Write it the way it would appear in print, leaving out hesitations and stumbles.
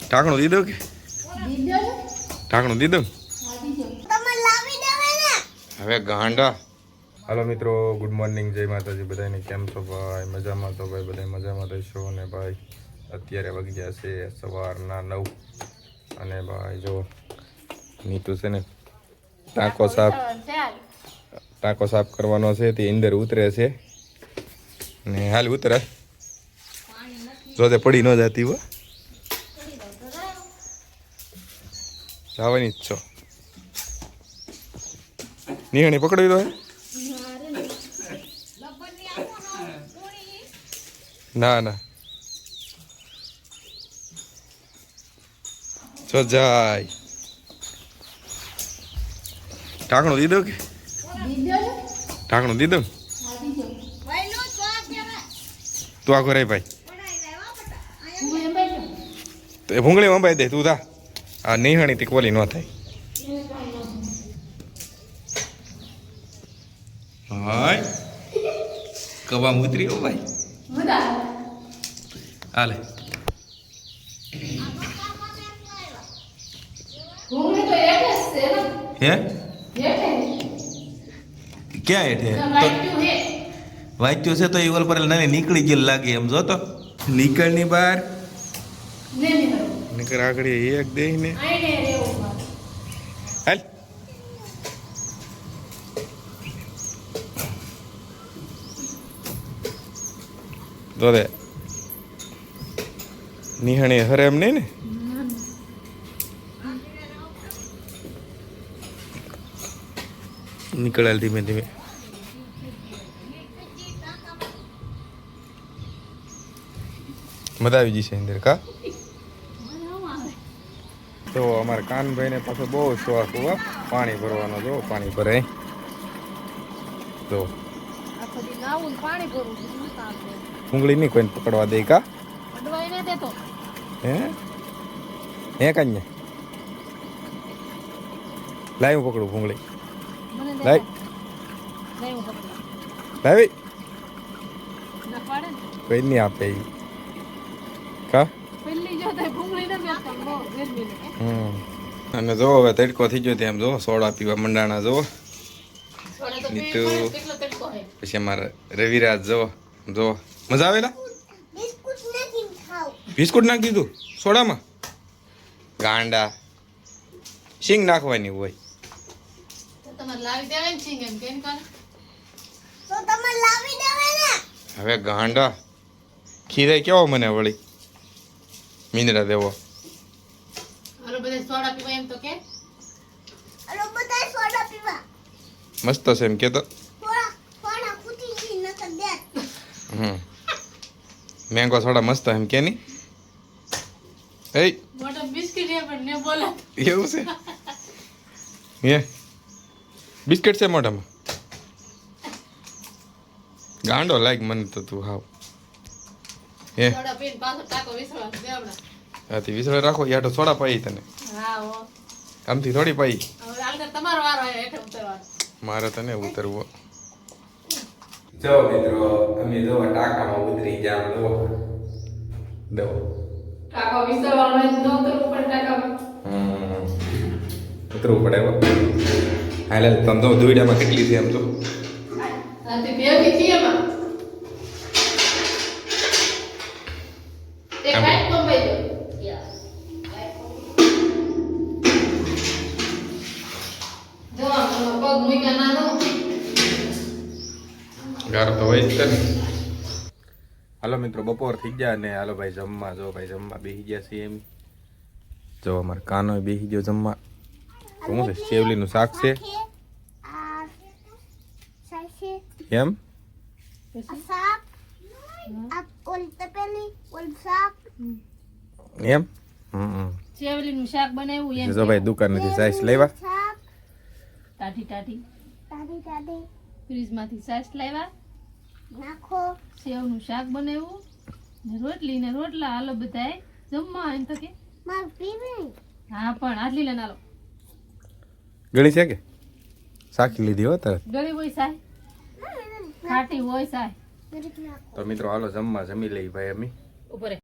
ઢાંકણું દીધું કે દીધો ને? ઢાંકણું દીધું હા, દીધો. તમારે લાવી દેવે ને? હવે ગાંડા. હાલો મિત્રો, ગુડ મોર્નિંગ, જય માતાજી બધાને. કેમ છો ભાઈ? મજામાં તો ભાઈ બધા મજામાં થઈશો. અને ભાઈ અત્યારે વાગ્યા છે સવારના 9 અને ભાઈ જો નીતુ છે ને ટાંકો સાફ કરવાનો છે તે અંદર ઉતરે છે ને હાલ ઉતરે જો તે પડી ન જતી હો જવાની જ છો. નિહાણી પકડી દો. ના ના જો જાય. ઢાંકણું દીધું કે દીધો ને? ઢાંકણું દીધું. હા, દીધો. તું આખો રે ભાઈ હું એમ બેઠો. તો એ ભૂંગળી વંબાઈ દે તું થા. આ નિહાણી થી કોલી ન થાય. હાય કબામ ઉતરી હો ભાઈ. બધા. હાલે ભૂંગળી તો એક જ છે ને? હે હેઠે. ક્યાં હેઠે તો તો વાંચ્યું હે. વાંચ્યું છે તો એ ઓલ પર નાની નીકળી ગયેલ લાગે એમ જો તો નીકળની બહાર ને નીકળો. નીકળ આગળ એક દે ને આઈને રહેવું મારે. હાલ જો દે નિહાણી હરે એમ નહીં ને. નીકળાલ ધીમે ધીમે. મજા આવી જશે અંદર કા. તો અમારા કાનભાઈ ને પાછો બહુ શોખ હો પાણી ભરવાનો. જો પાણી ભરાય તો આખો દી નાવું ને પાણી ભરવું શું કામ છે? ભૂંગળી નહીં કોઈને પકડવા દે કા. અડવાઈ ન દેતો. હે કાંઈ લાઈ હું પકડું ભૂંગળી. મને દે. લાઈ નહીં હું પકડું. લાવી ના પાડે ને. કોઈ નહીં આપે ઈ કા. પેલી જો તો ભૂંગળી ન બેસતા બહુ ગરમી ને. અને જો હવે તડકો થઈ ગયો તેમ જો સોડા પીવા મંડાણા જો. થોડે તો નીતુ. કેટલો તડકો હે. પછી અમારા રવિરાજ જો જો મજા આવેલા. બિસ્કુટ નાખી દીધું સોડામાં. ગાંડા સિંગ નાખવાની હોય. તો તમારે લાવી દેવે ને છીંગ એમ કેમ કરે? હવે ગાંડા ખીરાય કેવો મને વળી મીંદડા દેવો. હાલો બધા સોડા પીવા એમ તો કે. મસ્ત છે એમ કેતો. મેંગો સોડા મસ્ત એમ કે નહીં. એ મોટા બિસ્કિટ એ પણ ને બોલે. એવું છે હે બિસ્કિટ છે મોઢામાં. ગાંડો લાગ મને તો તું હાવ હે. સોડા પીને પાછો ટાકો વિસરવા દેવડા. આથી વિસળે રાખો યા તો સોડા પાઈ તને હા હો. આમથી થોડી પાઈ. હવે આગળ તમારો વારો આવ્યો હેઠે ઉતરવાનો. મારે તને ઉતરવો. જો મિત્રો અમે જો ટાકામાં ઉતરી ગયા દો દો. ટાકો વિસરવાનો હોય તો ઉતરવું પડે ટાકામાં. ઉતરવું પડે હો. હાલે તમે તો દોઈડામાં કેટલી છે એમ તો. આથી ભેગી થી એમાં. તે કાઈ બંબાઈ દો. જો આનો પગ મૂક્યા નાનો. ગારો તો હોય જ છે ને. હાલો મિત્રો બપોર થઈ ગયા ને હાલો ભાઈ જમવા. જો ભાઈ જમવા બેસી ગયા છીએ એમ. જો અમારે કાનો બેસી ગયો જમવા. તો શું છે શેવલીનું શાક છે એમ. એમ સેવલીનું શાક બનાવ્યું એમ. જો ભાઈ દુકાનેથી સાઈસ લેવા. ટાઢી ટાઢી ફ્રીજમાંથી સાસ લાવ્યા. નાખો. સેવનું શાક બનાવ્યું ને રોટલી ને રોટલા. હાલો બધાય જમવા એમ તો કે. હા પણ આટલી લઈને હાલો. ગળી છે કે સાકી લીધી હો તરત. ગળી હોય સાય ખાટી હોય સાય. તો મિત્રો હાલો જમવા જમી લઈ ભાઈ અમે. ઉપર